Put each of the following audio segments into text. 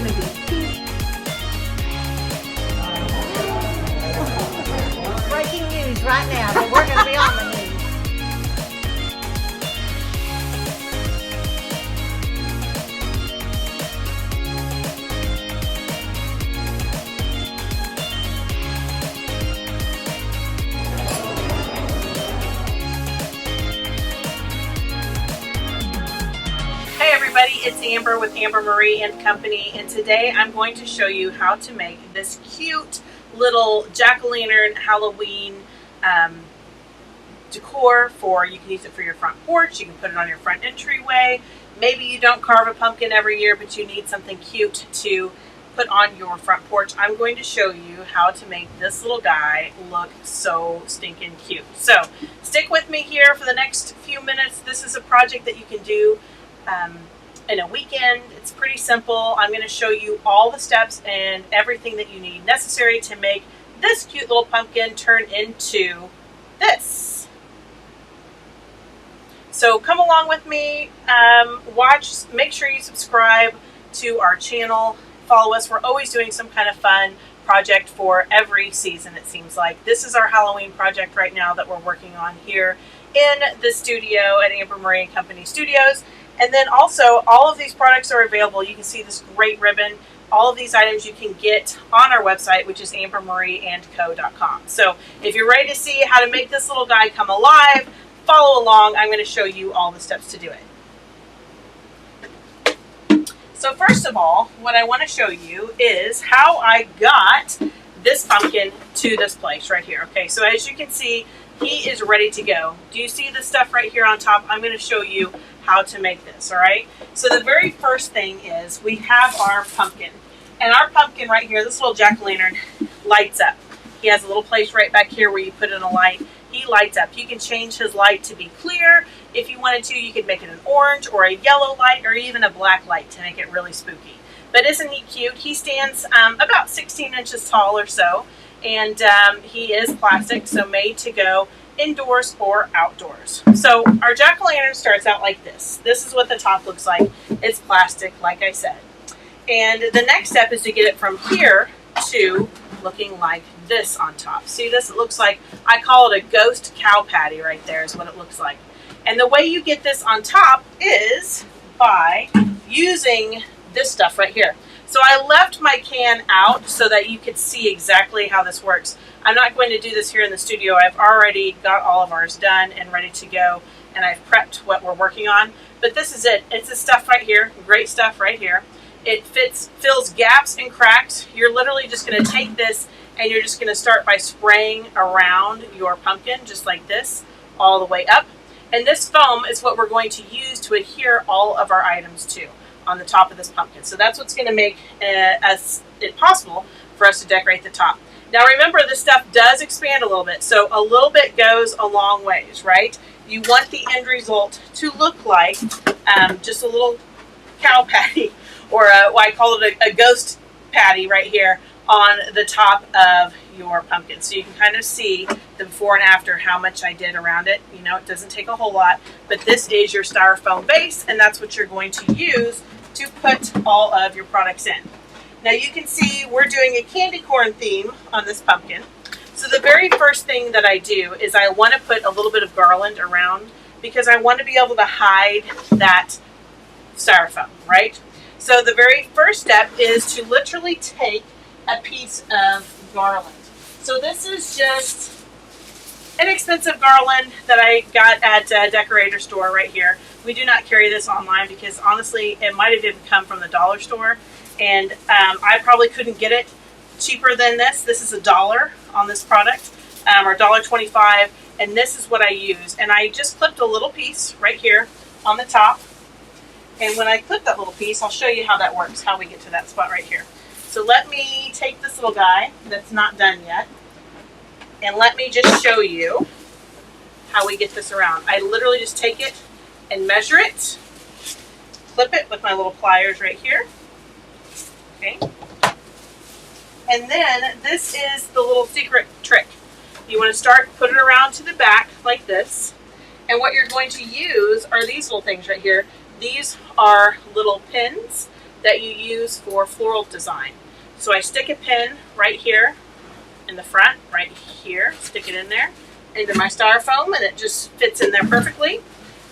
gonna be cute. Breaking news right now, but we're gonna be on the news. Hey everybody, it's Amber with Amber Marie and Company, and today I'm going to show you how to make this cute little jack-o'-lantern Halloween decor. You can use it for your front porch, you can put it on your front entryway. Maybe you don't carve a pumpkin every year, but you need something cute to put on your front porch. I'm going to show you how to make this little guy look so stinking cute. So stick with me here for the next few minutes. This is a project that you can do in a weekend. It's pretty simple. I'm going to show you all the steps and everything that you need necessary to make this cute little pumpkin turn into this. So come along with me, watch, make sure you subscribe to our channel, follow us. We're always doing some kind of fun project for every season, it seems like. This is our Halloween project right now that we're working on here in the studio at Amber Marie and Company Studios. And then also, all of these products are available. You can see this great ribbon. All of these items you can get on our website, which is ambermarieandco.com. So if you're ready to see how to make this little guy come alive, follow along. I'm going to show you all the steps to do it. So first of all, what I want to show you is how I got this pumpkin to this place right here. Okay, so as you can see, he is ready to go. Do you see the stuff right here on top? I'm going to show you how to make this, all right? So the very first thing is we have our pumpkin. And our pumpkin right here, this little jack-o'-lantern, lights up. He has a little place right back here where you put in a light. He lights up. You can change his light to be clear. If you wanted to, you could make it an orange or a yellow light or even a black light to make it really spooky. But isn't he cute? He stands about 16 inches tall or so. And he is plastic, so made to go indoors or outdoors. So our jack-o'-lantern starts out like this. This is what the top looks like. It's plastic, like I said. And the next step is to get it from here to looking like this on top. See this? It looks like, I call it a ghost cow patty right there is what it looks like. And the way you get this on top is by using this stuff right here. So I left my can out so that you could see exactly how this works. I'm not going to do this here in the studio. I've already got all of ours done and ready to go, and I've prepped what we're working on. But this is it. It's this stuff right here. Great stuff right here. It fills gaps and cracks. You're literally just going to take this and you're just going to start by spraying around your pumpkin just like this all the way up. And this foam is what we're going to use to adhere all of our items to on the top of this pumpkin. So that's what's going to make it possible for us to decorate the top. Now remember, this stuff does expand a little bit, so a little bit goes a long ways, right? You want the end result to look like just a little cow patty, or I call it a ghost patty right here on the top of your pumpkin. So you can kind of see the before and after how much I did around it. You know, it doesn't take a whole lot, but this is your styrofoam base, and that's what you're going to use to put all of your products in. Now you can see we're doing a candy corn theme on this pumpkin. So the very first thing that I do is I want to put a little bit of garland around because I want to be able to hide that styrofoam, right? So the very first step is to literally take a piece of garland. So this is just inexpensive garland that I got at a decorator store right here. We do not carry this online because honestly it might have even come from the dollar store, and I probably couldn't get it cheaper than this. This is $1 on this product, or $1.25, and this is what I use. And I just clipped a little piece right here on the top, and when I clip that little piece, I'll show you how that works, how we get to that spot right here. So let me take this little guy that's not done yet, and let me just show you how we get this around. I literally just take it and measure it, clip it with my little pliers right here. Okay. And then this is the little secret trick. You want to start, put it around to the back like this. And what you're going to use are these little things right here. These are little pins that you use for floral design. So I stick a pin right here in the front, right here, stick it in there into my styrofoam, and it just fits in there perfectly.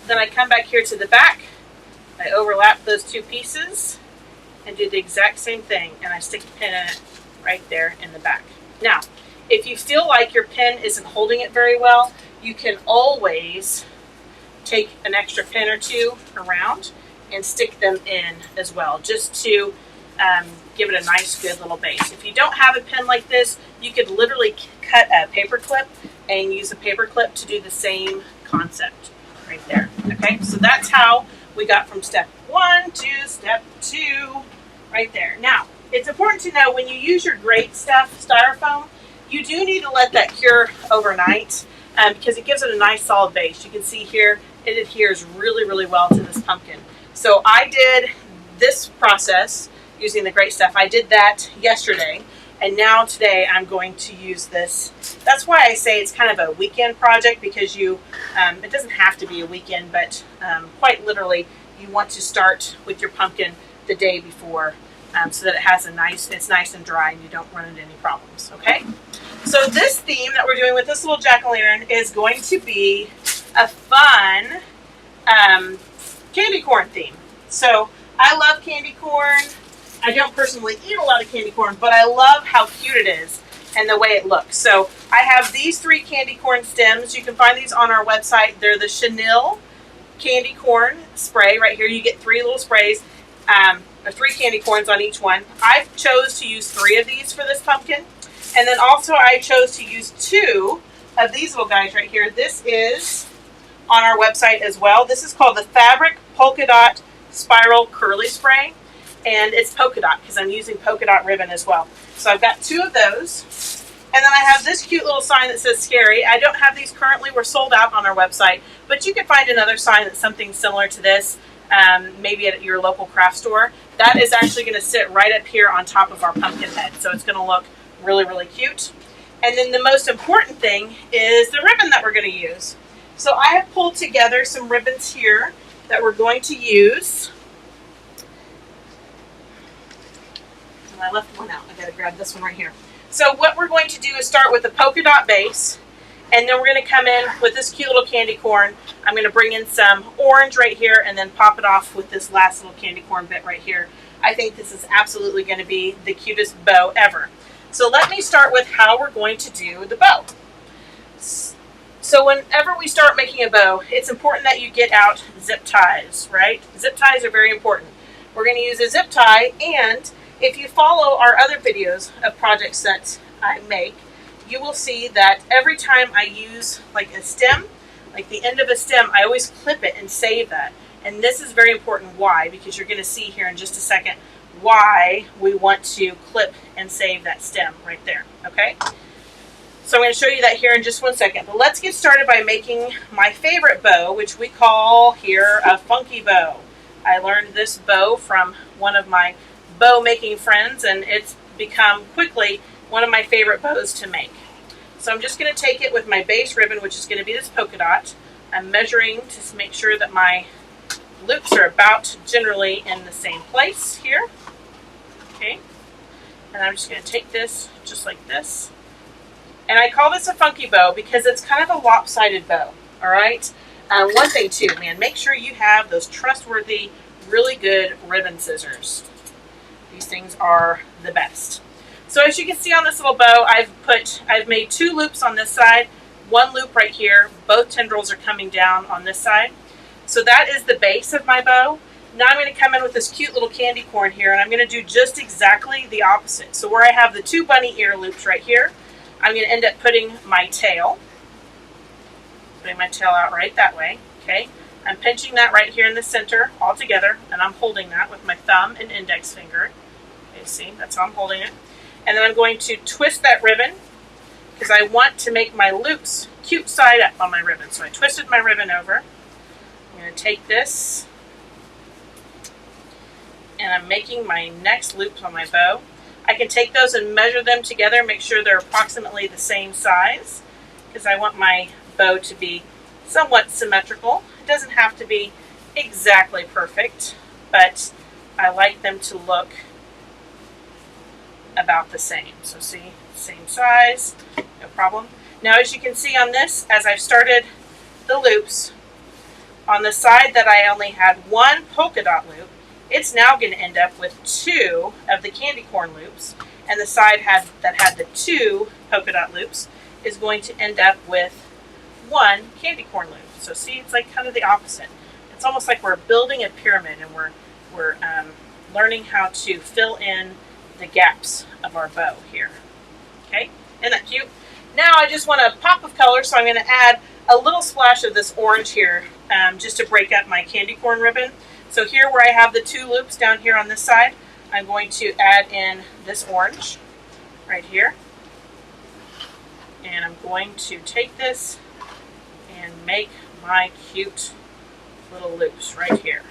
Then I come back here to the back, I overlap those two pieces and do the exact same thing, and I stick a pin in it right there in the back. Now, if you feel like your pin isn't holding it very well, you can always take an extra pin or two around and stick them in as well, just to give it a nice, good little base. If you don't have a pin like this, you could literally cut a paper clip and use a paper clip to do the same concept right there. Okay, so that's how we got from step 1 to step 2 right there. Now, it's important to know when you use your great stuff, styrofoam, you do need to let that cure overnight because it gives it a nice solid base. You can see here it adheres really, really well to this pumpkin. So I did this process using the great stuff. I did that yesterday, and now today I'm going to use this. That's why I say it's kind of a weekend project, because you it doesn't have to be a weekend, but quite literally you want to start with your pumpkin the day before, so that it has it's nice and dry and you don't run into any problems. Okay, so this theme that we're doing with this little jack-o'-lantern is going to be a fun candy corn theme. So I love candy corn. I don't personally eat a lot of candy corn, but I love how cute it is and the way it looks. So I have these 3 candy corn stems. You can find these on our website. They're the chenille candy corn spray. Right here you get 3 little sprays, or 3 candy corns on each one. I chose to use 3 of these for this pumpkin. And then also I chose to use 2 of these little guys right here. This is on our website as well. This is called the Fabric Polka Dot Spiral Curly Spray. And it's polka dot because I'm using polka dot ribbon as well. So I've got 2 of those. And then I have this cute little sign that says scary. I don't have these currently. We're sold out on our website. But you can find another sign that's something similar to this, maybe at your local craft store. That is actually going to sit right up here on top of our pumpkin head. So it's going to look really, really cute. And then the most important thing is the ribbon that we're going to use. So I have pulled together some ribbons here that we're going to use. And I left one out. I gotta grab this one right here. So what we're going to do is start with a polka dot base, and then we're going to come in with this cute little candy corn. I'm going to bring in some orange right here and then pop it off with this last little candy corn bit right here. I think this is absolutely going to be the cutest bow ever. So let me start with how we're going to do the bow. So whenever we start making a bow, it's important that you get out zip ties, right? Zip ties are very important. We're going to use a zip tie, and if you follow our other videos of projects that I make, you will see that every time I use like a stem, like the end of a stem, I always clip it and save that. And this is very important. Why? Because you're going to see here in just a second why we want to clip and save that stem right there. Okay? So I'm going to show you that here in just one second. But let's get started by making my favorite bow, which we call here a funky bow. I learned this bow from one of my bow making friends, and it's become quickly one of my favorite bows to make. So I'm just going to take it with my base ribbon, which is going to be this polka dot. I'm measuring to make sure that my loops are about generally in the same place here. Okay, and I'm just going to take this just like this. And I call this a funky bow because it's kind of a lopsided bow. All right. One thing too, man, make sure you have those trustworthy, really good ribbon scissors. These things are the best. So as you can see on this little bow, I've made 2 loops on this side, 1 loop right here. Both tendrils are coming down on this side. So that is the base of my bow. Now I'm going to come in with this cute little candy corn here, and I'm going to do just exactly the opposite. So where I have the 2 bunny ear loops right here, I'm going to end up putting my tail out right that way. Okay, I'm pinching that right here in the center all together, and I'm holding that with my thumb and index finger. Okay, see, that's how I'm holding it. And then I'm going to twist that ribbon because I want to make my loops cute side up on my ribbon. So I twisted my ribbon over. I'm going to take this, and I'm making my next loops on my bow. I can take those and measure them together, make sure they're approximately the same size, because I want my bow to be somewhat symmetrical. It doesn't have to be exactly perfect, but I like them to look about the same. So see, same size, no problem. Now as you can see on this, as I've started the loops, on the side that I only had one polka dot loop, it's now going to end up with 2 of the candy corn loops, and the side that had the 2 polka dot loops is going to end up with 1 candy corn loop. So see, it's like kind of the opposite. It's almost like we're building a pyramid, and we're learning how to fill in the gaps of our bow here. Okay, isn't that cute? Now I just want a pop of color, so I'm going to add a little splash of this orange here, just to break up my candy corn ribbon. So here where I have the 2 loops down here on this side, I'm going to add in this orange right here. And I'm going to take this and make my cute little loops right here.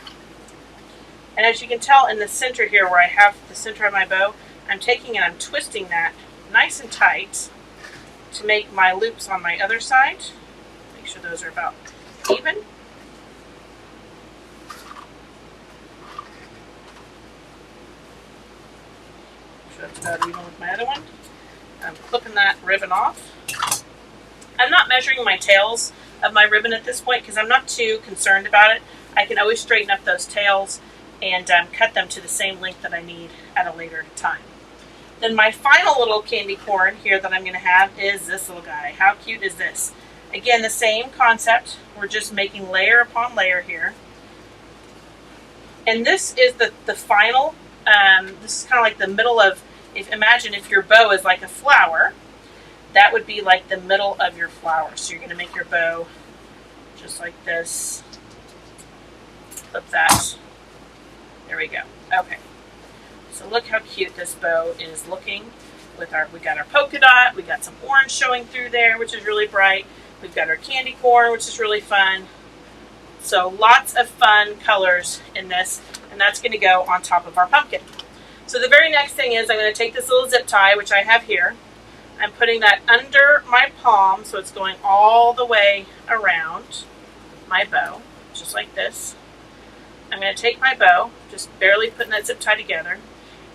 And as you can tell in the center here where I have the center of my bow, I'm taking and I'm twisting that nice and tight to make my loops on my other side. Make sure those are about even. That's about even with my other one. I'm clipping that ribbon off. I'm not measuring my tails of my ribbon at this point because I'm not too concerned about it. I can always straighten up those tails and cut them to the same length that I need at a later time. Then my final little candy corn here that I'm going to have is this little guy. How cute is this? Again, the same concept. We're just making layer upon layer here. And this is the final, this is kind of like the middle of, imagine if your bow is like a flower, that would be like the middle of your flower. So you're going to make your bow just like this. Clip that. There we go. Okay. So look how cute this bow is looking. We got our polka dot, we got some orange showing through there, which is really bright. We've got our candy corn, which is really fun. So lots of fun colors in this, and that's going to go on top of our pumpkin. So the very next thing is I'm going to take this little zip tie, which I have here. I'm putting that under my palm, so it's going all the way around my bow, just like this. I'm going to take my bow, just barely putting that zip tie together.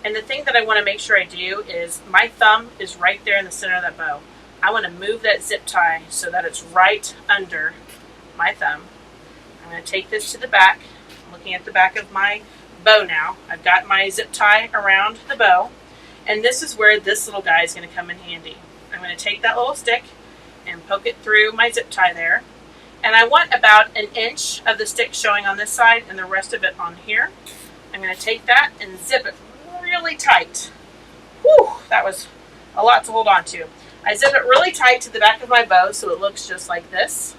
And the thing that I want to make sure I do is my thumb is right there in the center of that bow. I want to move that zip tie so that it's right under my thumb. I'm going to take this to the back. I'm looking at the back of my bow now. I've got my zip tie around the bow. And this is where this little guy is going to come in handy. I'm going to take that little stick and poke it through my zip tie there. And I want about 1 inch of the stick showing on this side and the rest of it on here. I'm going to take that and zip it really tight. Whew, that was a lot to hold on to. I zip it really tight to the back of my bow so it looks just like this.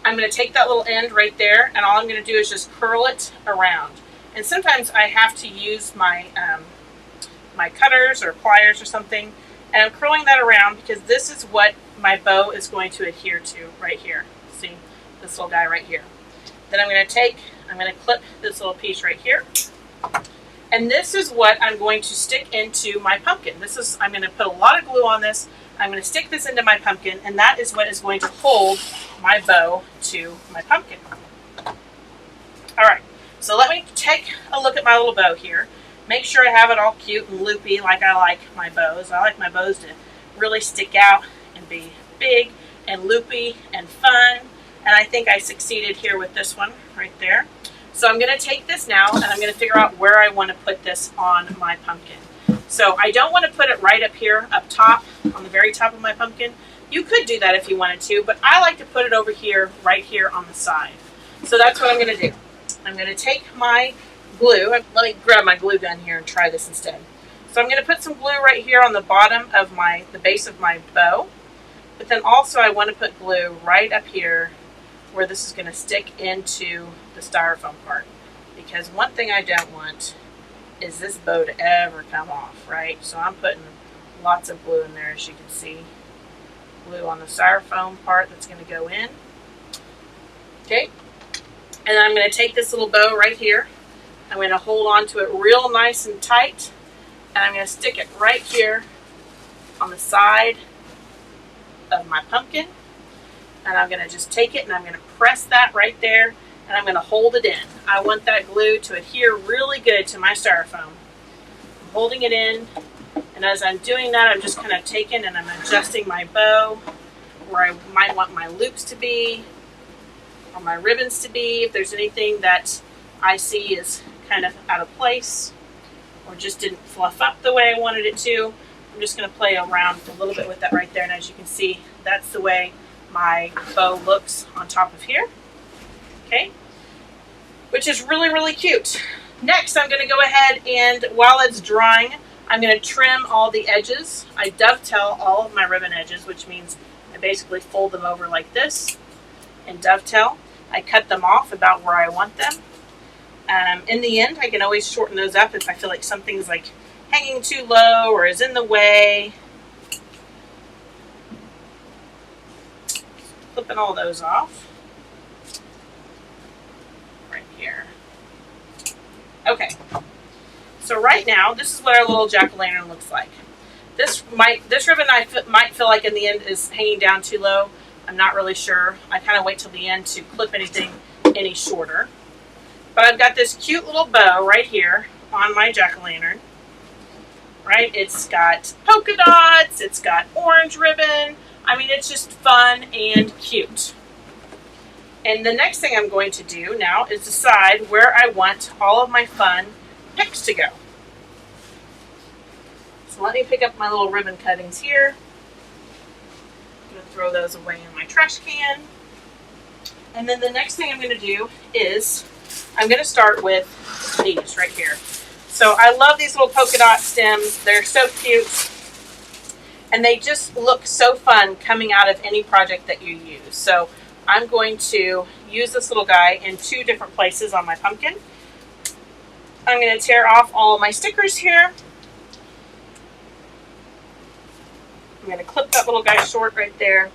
I'm going to take that little end right there, and all I'm going to do is just curl it around. And sometimes I have to use my my cutters or pliers or something, and I'm curling that around because this is what my bow is going to adhere to right here. See, this little guy right here. Then I'm going to clip this little piece right here. And this is what I'm going to stick into my pumpkin. I'm going to put a lot of glue on this. I'm going to stick this into my pumpkin, and that is what is going to hold my bow to my pumpkin. All right, so let me take a look at my little bow here. Make sure I have it all cute and loopy like I like my bows. I like my bows to really stick out and be big and loopy and fun. And I think I succeeded here with this one right there. So I'm going to take this now and I'm going to figure out where I want to put this on my pumpkin. So I don't want to put it right up here, up top, on the very top of my pumpkin. You could do that if you wanted to, but I like to put it over here, right here on the side. So that's what I'm going to do. I'm going to take my glue. Let me grab my glue gun here and try this instead. So I'm going to put some glue right here on the bottom of the base of my bow. But then also I want to put glue right up here where this is going to stick into the styrofoam part. Because one thing I don't want is this bow to ever come off, right? So I'm putting lots of glue in there, as you can see. Glue on the styrofoam part that's going to go in. Okay. And then I'm going to take this little bow right here. I'm going to hold on to it real nice and tight. And I'm going to stick it right here on the side of my pumpkin. And I'm going to just take it and I'm going to press that right there. and I'm going to hold it in. I want that glue to adhere really good to my styrofoam. I'm holding it in, and as I'm doing that, I'm just kind of taking and I'm adjusting my bow where I might want my loops to be or my ribbons to be. If there's anything that I see is kind of out of place or just didn't fluff up the way I wanted it to, I'm just going to play around a little bit with that right there. And as you can see, that's the way my bow looks on top of here. Okay, which is really, really cute. Next, I'm going to go ahead and while it's drying, I'm going to trim all the edges. I dovetail all of my ribbon edges, which means I basically fold them over like this and dovetail. I cut them off about where I want them. In the end, I can always shorten those up if I feel like something's like hanging too low or is in the way. Flipping all those off. Right here. Okay. So right now, this is what our little jack-o'-lantern looks like. This ribbon might feel like in the end is hanging down too low. I'm not really sure. I kind of wait till the end to clip anything any shorter. But I've got this cute little bow right here on my jack-o'-lantern. Right? It's got polka dots. It's got orange ribbon. I mean, it's just fun and cute. And the next thing I'm going to do now is decide where I want all of my fun picks to go. So let me pick up my little ribbon cuttings here. I'm going to throw those away in my trash can. And then the next thing I'm going to do is I'm going to start with these right here. So I love these little polka dot stems. They're so cute. And they just look so fun coming out of any project that you use. So I'm going to use this little guy in 2 different places on my pumpkin. I'm going to tear off all of my stickers here. I'm going to clip that little guy short right there.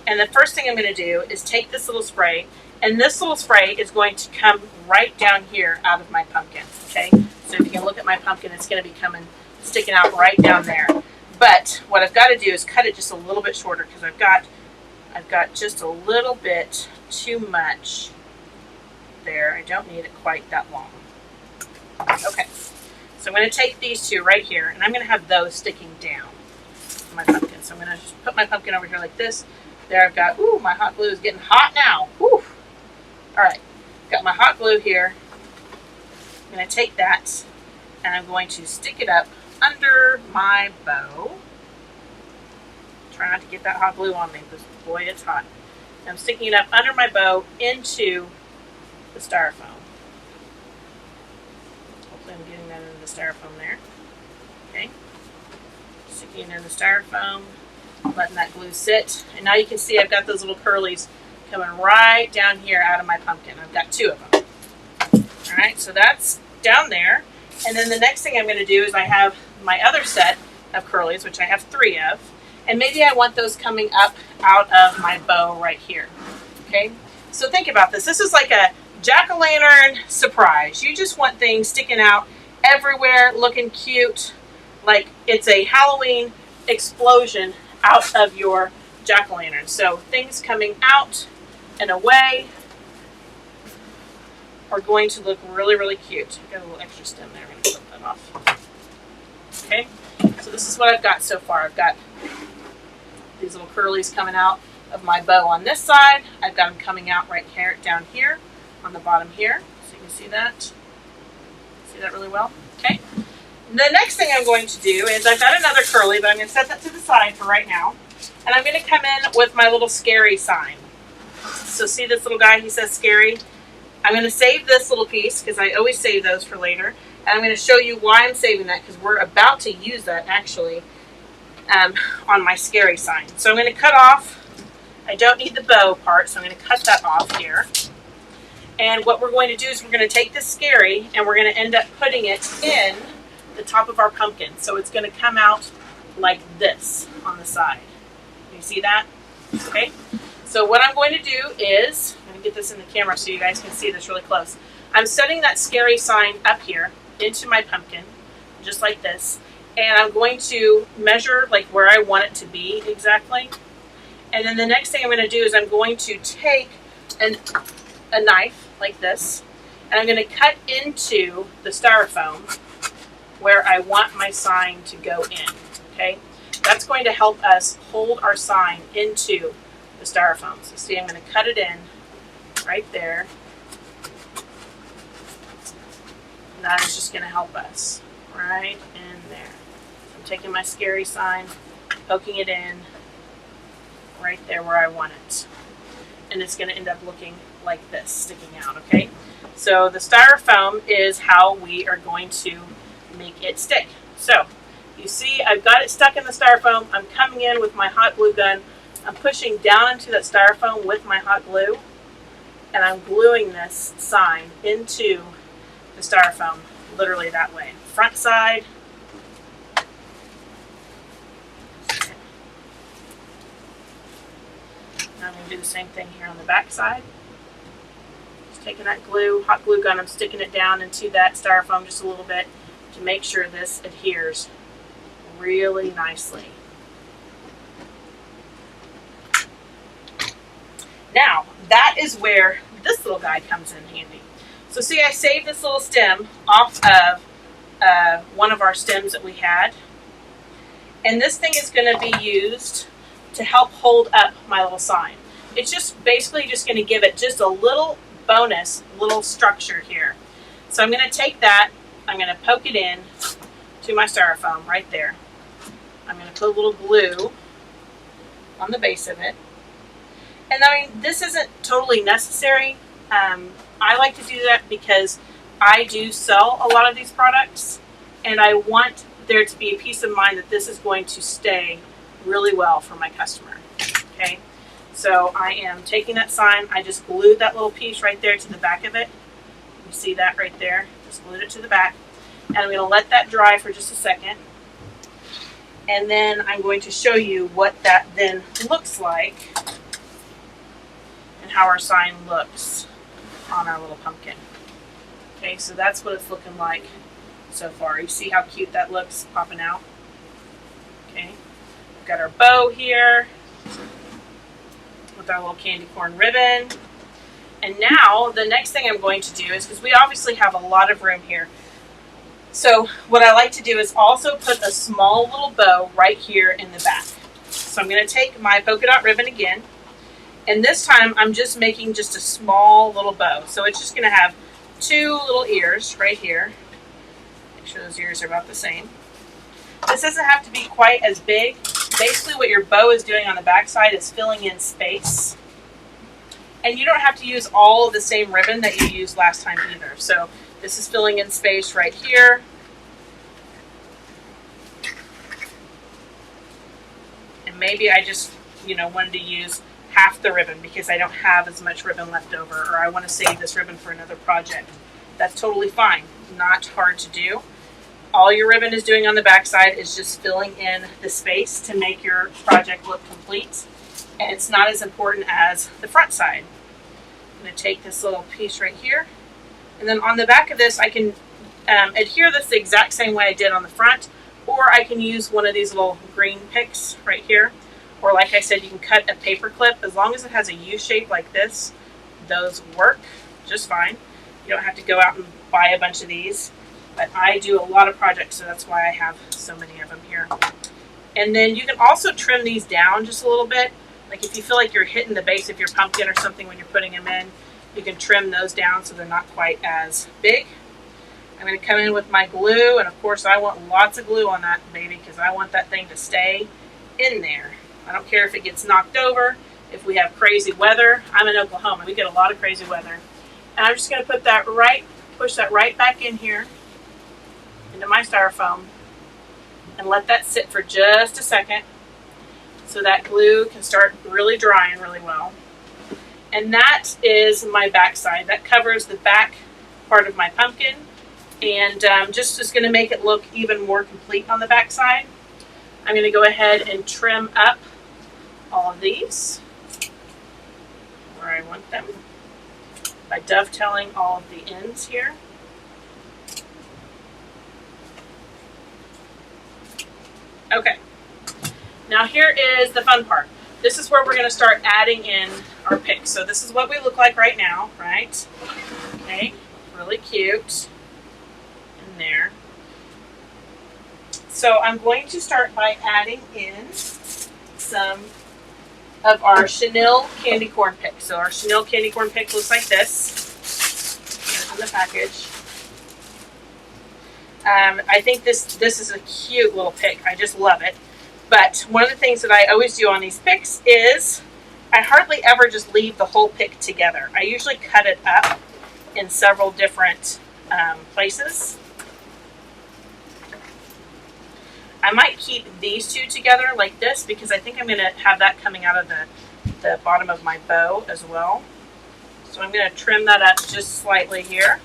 And the first thing I'm going to do is take this little spray. And this little spray is going to come right down here out of my pumpkin. Okay? So if you can look at my pumpkin, it's going to be sticking out right down there. But what I've got to do is cut it just a little bit shorter because I've got just a little bit too much there. I don't need it quite that long. Okay, so I'm going to take these 2 right here, and I'm going to have those sticking down on my pumpkin. So I'm going to just put my pumpkin over here like this. There I've got, ooh, my hot glue is getting hot now. Whew. All right, got my hot glue here. I'm going to take that, and I'm going to stick it up under my bow. Try not to get that hot glue on me because boy, it's hot. I'm sticking it up under my bow into the styrofoam. Hopefully I'm getting that into the styrofoam there. Okay. Sticking it in the styrofoam, letting that glue sit. And now you can see I've got those little curlies coming right down here out of my pumpkin. I've got 2 of them. All right, so that's down there. And then the next thing I'm going to do is I have my other set of curlies, which I have 3 of. And maybe I want those coming up out of my bow right here. Okay? So think about this. This is like a jack-o'-lantern surprise. You just want things sticking out everywhere, looking cute, like it's a Halloween explosion out of your jack-o'-lantern. So things coming out and away are going to look really, really cute. I've got a little extra stem there. I'm going to clip that off. Okay, so this is what I've got so far. I've got these little curlies coming out of my bow on this side. I've got them coming out right here, down here, on the bottom here. So you can see that. See that really well? Okay. The next thing I'm going to do is I've got another curly, but I'm going to set that to the side for right now. And I'm going to come in with my little scary sign. So see this little guy? He says scary. I'm going to save this little piece because I always save those for later. And I'm going to show you why I'm saving that because we're about to use that actually on my scary sign. So I'm going to cut off. I don't need the bow part, so I'm going to cut that off here. And what we're going to do is we're going to take this scary and we're going to end up putting it in the top of our pumpkin. So it's going to come out like this on the side. You see that? Okay. So what I'm going to do is, I'm going to get this in the camera so you guys can see this really close. I'm setting that scary sign up here into my pumpkin, just like this. And I'm going to measure like where I want it to be exactly. And then the next thing I'm going to do is I'm going to take an a knife like this, and I'm going to cut into the styrofoam where I want my sign to go in, okay? That's going to help us hold our sign into the styrofoam. So see, I'm going to cut it in right there. And that is just going to help us right in there. I'm taking my scary sign, poking it in right there where I want it. And it's going to end up looking like this, sticking out, okay? So the styrofoam is how we are going to make it stick. So you see I've got it stuck in the styrofoam. I'm coming in with my hot glue gun. I'm pushing down into that styrofoam with my hot glue, and I'm gluing this sign into the styrofoam, literally that way. Front side. Now I'm going to do the same thing here on the back side. Just taking that glue, hot glue gun, I'm sticking it down into that styrofoam just a little bit to make sure this adheres really nicely. Now, that is where this little guy comes in handy. So see, I saved this little stem off of one of our stems that we had. And this thing is going to be used to help hold up my little sign. It's just basically just going to give it just a little bonus, little structure here. So I'm going to take that, I'm going to poke it in to my styrofoam right there. I'm going to put a little glue on the base of it. And I mean, this isn't totally necessary. I like to do that because I do sell a lot of these products, and I want there to be a peace of mind that this is going to stay really well for my customer. Okay, so I am taking that sign. I just glued that little piece right there to the back of it. You see that right there? Just glued it to the back. And I'm going to let that dry for just a second. And then I'm going to show you what that then looks like and how our sign looks on our little pumpkin. Okay, so that's what it's looking like so far. You see how cute that looks popping out? Okay, we've got our bow here with our little candy corn ribbon. And now the next thing I'm going to do is, because we obviously have a lot of room here, so what I like to do is also put a small little bow right here in the back. So I'm going to take my polka dot ribbon again, and this time I'm just making just a small little bow. So it's just going to have two little ears right here. Make sure those ears are about the same. This doesn't have to be quite as big. Basically what your bow is doing on the back side is filling in space. And you don't have to use all of the same ribbon that you used last time either. So this is filling in space right here. And maybe I just, wanted to use half the ribbon because I don't have as much ribbon left over, or I want to save this ribbon for another project. That's totally fine. Not hard to do. All your ribbon is doing on the back side is just filling in the space to make your project look complete. And it's not as important as the front side. I'm going to take this little piece right here. And then on the back of this, I can adhere this the exact same way I did on the front, or I can use one of these little green picks right here. Or like I said, you can cut a paper clip. As long as it has a U shape like this, those work just fine. You don't have to go out and buy a bunch of these. But I do a lot of projects, so that's why I have so many of them here. And then you can also trim these down just a little bit. Like if you feel like you're hitting the base of your pumpkin or something when you're putting them in, you can trim those down so they're not quite as big. I'm going to come in with my glue, and of course I want lots of glue on that baby because I want that thing to stay in there. I don't care if it gets knocked over, if we have crazy weather. I'm in Oklahoma. We get a lot of crazy weather. And I'm just going to put that push that right back in here into my styrofoam and let that sit for just a second so that glue can start really drying really well. And that is my back side. That covers the back part of my pumpkin, and just is going to make it look even more complete on the back side. I'm going to go ahead and trim up all of these where I want them by dovetailing all of the ends here. Okay, now here is the fun part. this is where we're going to start adding in our picks. So this is what we look like right now, right? Okay, really cute in there. So I'm going to start by adding in some of our chenille candy corn pick. So our chenille candy corn pick looks like this. Here's in the package. I think this is a cute little pick. I just love it. But one of the things that I always do on these picks is I hardly ever just leave the whole pick together. I usually cut it up in several different places. I might keep these two together like this because I think I'm going to have that coming out of the bottom of my bow as well. So I'm going to trim that up just slightly here.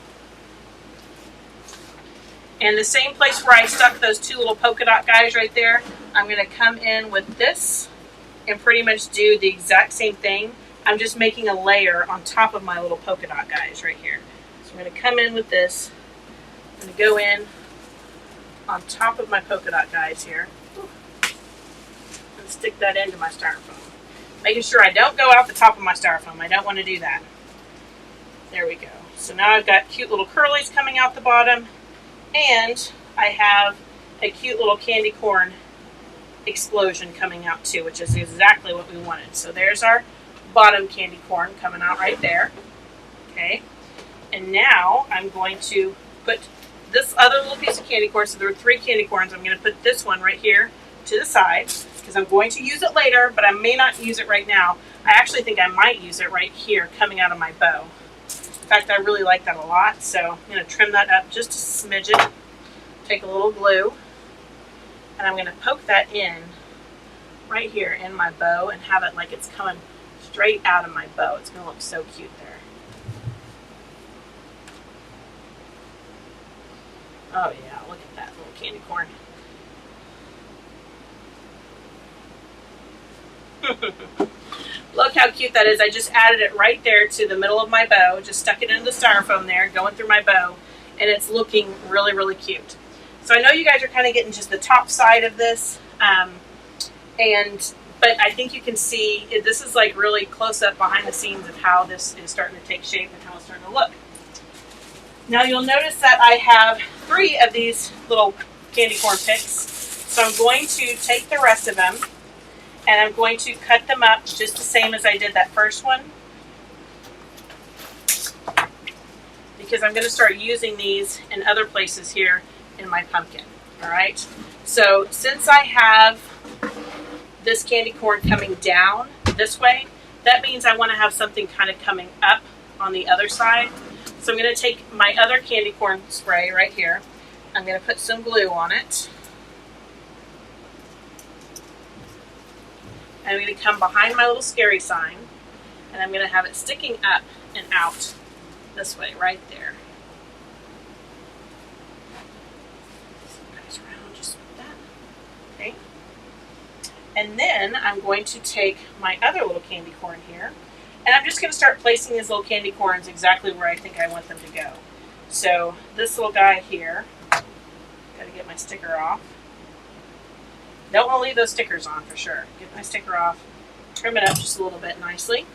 And the same place where I stuck those two little polka dot guys right there, I'm going to come in with this and pretty much do the exact same thing. I'm just making a layer on top of my little polka dot guys right here. So I'm going to come in with this. I'm going to go in on top of my polka dot guys here and stick that into my styrofoam. Making sure I don't go out the top of my styrofoam. I don't want to do that. There we go. So now I've got cute little curlies coming out the bottom, and I have a cute little candy corn explosion coming out too, which is exactly what we wanted. So there's our bottom candy corn coming out right there. Okay, and now I'm going to put this other little piece of candy corn. So there are 3 candy corns. I'm going to put this one right here to the side because I'm going to use it later, but I may not use it right now. I actually think I might use it right here coming out of my bow. In fact, I really like that a lot. So I'm going to trim that up just a smidgen. Take a little glue, and I'm going to poke that in right here in my bow and have it like it's coming straight out of my bow. It's going to look so cute there. Oh yeah, look at that little candy corn. Look how cute that is. I just added it right there to the middle of my bow. Just stuck it into the styrofoam there, going through my bow, and it's looking really, really cute. So I know you guys are kind of getting just the top side of this, but I think you can see this is like really close up behind the scenes of how this is starting to take shape and how it's starting to look. Now you'll notice that I have 3 of these little candy corn picks. So I'm going to take the rest of them and I'm going to cut them up just the same as I did that first one, because I'm going to start using these in other places here in my pumpkin. All right. So since I have this candy corn coming down this way, that means I want to have something kind of coming up on the other side. So I'm going to take my other candy corn spray right here. I'm going to put some glue on it. And I'm going to come behind my little scary sign, and I'm going to have it sticking up and out this way, right there. Guys around just like that. Okay. And then I'm going to take my other little candy corn here, and I'm just going to start placing these little candy corns exactly where I think I want them to go. So this little guy here, got to get my sticker off. Don't want to leave those stickers on for sure. Get my sticker off, trim it up just a little bit nicely.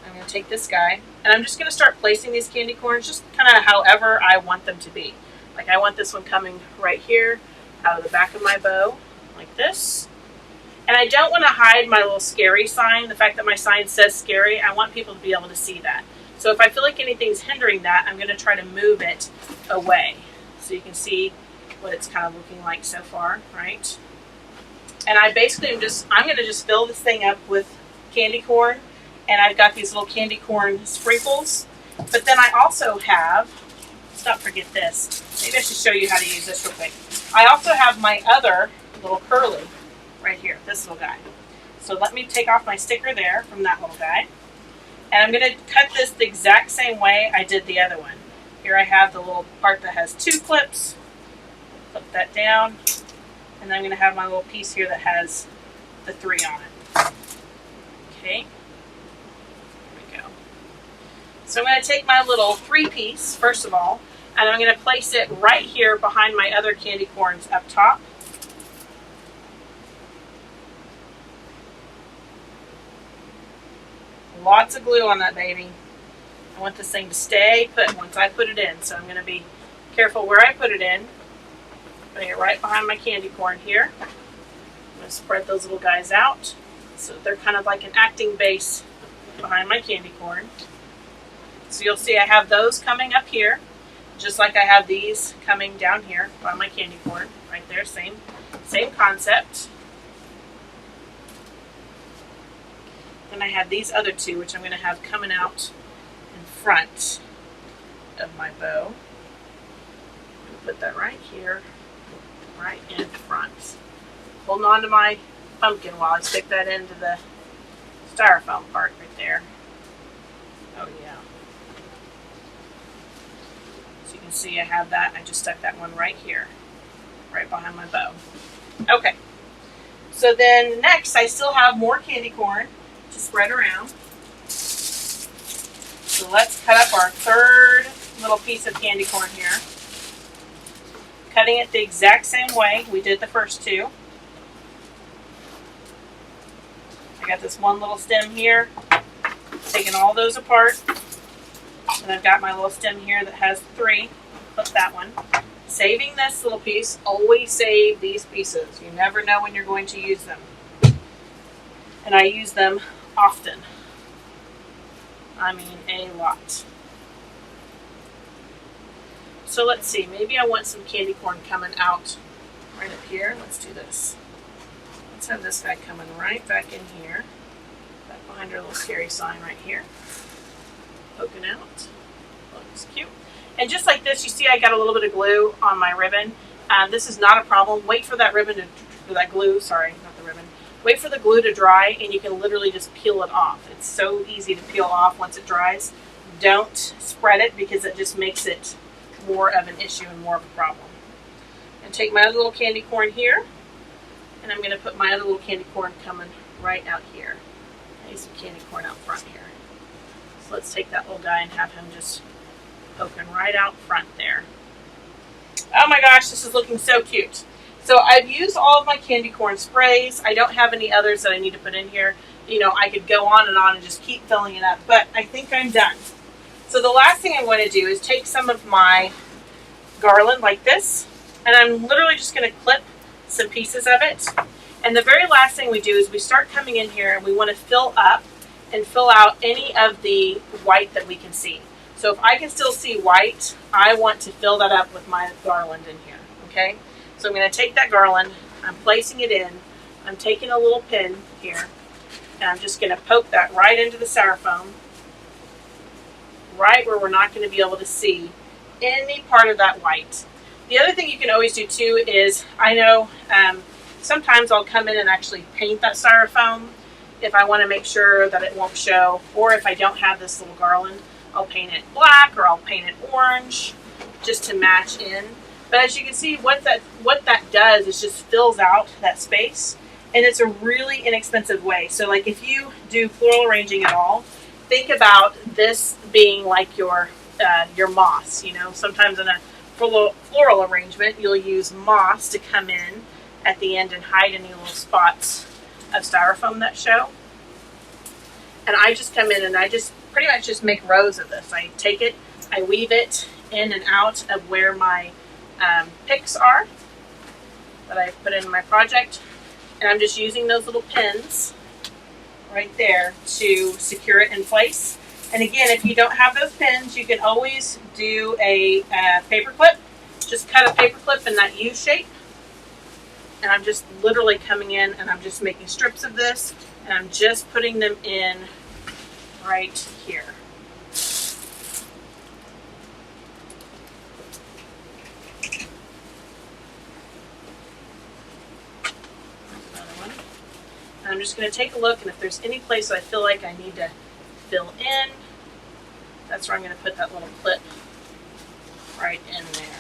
I'm going to take this guy, and I'm just going to start placing these candy corns just kind of however I want them to be. Like I want this one coming right here out of the back of my bow, like this. And I don't want to hide my little scary sign. The fact that my sign says scary, I want people to be able to see that. So if I feel like anything's hindering that, I'm going to try to move it away. So you can see what it's kind of looking like so far, right? And I basically I'm going to just fill this thing up with candy corn. And I've got these little candy corn sprinkles. But then I also have, let's not forget this. Maybe I should show you how to use this real quick. I also have my other little curly right here, this little guy. So let me take off my sticker there from that little guy. And I'm going to cut this the exact same way I did the other one. Here I have the little part that has 2 clips. Clip that down. And then I'm going to have my little piece here that has the 3 on it. Okay. There we go. So I'm going to take my little 3-piece, first of all, and I'm going to place it right here behind my other candy corns up top. Lots of glue on that baby. I want this thing to stay put once I put it in, so I'm going to be careful where I put it in. Putting it right behind my candy corn here. I'm going to spread those little guys out so they're kind of like an acting base behind my candy corn. So you'll see I have those coming up here, just like I have these coming down here by my candy corn. Right there, same concept. Then I have these other two, which I'm going to have coming out in front of my bow. I'm going to put that right here, right in front. Holding on to my pumpkin while I stick that into the styrofoam part right there. Oh yeah. So you can see I have that. I just stuck that one right here, right behind my bow. Okay. So then next I still have more candy corn to spread around. So let's cut up our third little piece of candy corn here. Cutting it the exact same way we did the first two. I got this one little stem here, taking all those apart. And I've got my little stem here that has three. Flip that one. Saving this little piece, always save these pieces. You never know when you're going to use them. And I use them often. I mean a lot. So let's see, maybe I want some candy corn coming out right up here. Let's do this. Let's have this guy coming right back in here. Back behind our little scary sign right here. Poking out. Looks cute. And just like this, you see I got a little bit of glue on my ribbon. This is not a problem. Wait for that ribbon to, that glue, sorry, not the ribbon. Wait for the glue to dry and you can literally just peel it off. It's so easy to peel off once it dries. Don't spread it because it just makes it more of an issue and more of a problem. And take my other little candy corn here, and I'm going to put my other little candy corn coming right out here. I need some candy corn out front here. So let's take that little guy and have him just poking right out front there. Oh my gosh, this is looking so cute. So I've used all of my candy corn sprays. I don't have any others that I need to put in here. You know, I could go on and just keep filling it up, but I think I'm done. So the last thing I'm going to do is take some of my garland like this, and I'm literally just going to clip some pieces of it. And the very last thing we do is we start coming in here and we want to fill up and fill out any of the white that we can see. So if I can still see white, I want to fill that up with my garland in here, okay? So I'm going to take that garland, I'm placing it in, I'm taking a little pin here, and I'm just going to poke that right into the styrofoam, right where we're not going to be able to see any part of that white. The other thing you can always do too is, I know sometimes I'll come in and actually paint that styrofoam if I want to make sure that it won't show, or if I don't have this little garland, I'll paint it black or I'll paint it orange just to match in. But as you can see, what that does is just fills out that space, and it's a really inexpensive way. So like if you do floral arranging at all, think about this being like your moss. You know, sometimes in a floral arrangement, you'll use moss to come in at the end and hide any little spots of styrofoam that show. And I just come in and I just pretty much just make rows of this. I take it, I weave it in and out of where my picks are that I put in my project, and I'm just using those little pins right there to secure it in place. And again, if you don't have those pins, you can always do a paper clip. Just cut a paper clip in that U shape, and I'm just literally coming in and I'm just making strips of this, and I'm just putting them in right here. And I'm just going to take a look, and if there's any place that I feel like I need to fill in, that's where I'm going to put that little clip right in there.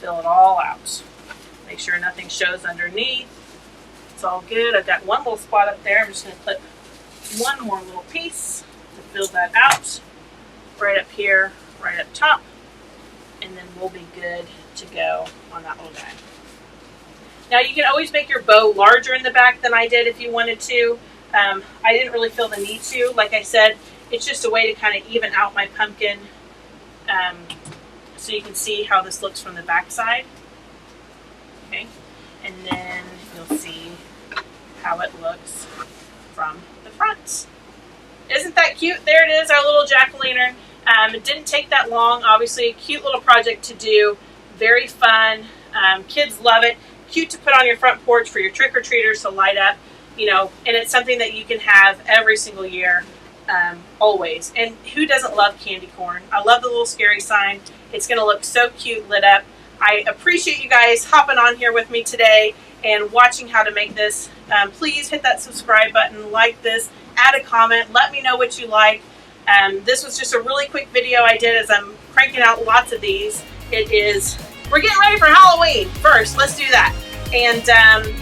Fill it all out. Make sure nothing shows underneath. It's all good. I've got one little spot up there. I'm just going to clip one more little piece to fill that out. Right up here, right up top. And then we'll be good to go on that little guy. Now you can always make your bow larger in the back than I did if you wanted to. I didn't really feel the need to. Like I said, it's just a way to kind of even out my pumpkin, so you can see how this looks from the back side. Okay, and then you'll see how it looks from the front. Isn't that cute? There it is, our little jack-o'-lantern. It didn't take that long. Obviously, a cute little project to do. Very fun. Kids love it. Cute to put on your front porch for your trick-or-treaters to light up. You know, and it's something that you can have every single year, always. And who doesn't love candy corn? I love the little scary sign. It's going to look so cute lit up. I appreciate you guys hopping on here with me today and watching how to make this. Please hit that subscribe button, like this, add a comment, let me know what you like. This was just a really quick video I did as I'm cranking out lots of these. We're getting ready for Halloween first. Let's do that. And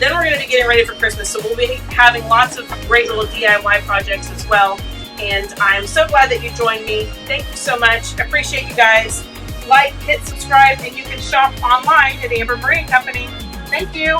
then we're going to be getting ready for Christmas. So we'll be having lots of great little DIY projects as well. And I'm so glad that you joined me. Thank you so much. I appreciate you guys. Like, hit subscribe, and you can shop online at Amber Brewing Company. Thank you.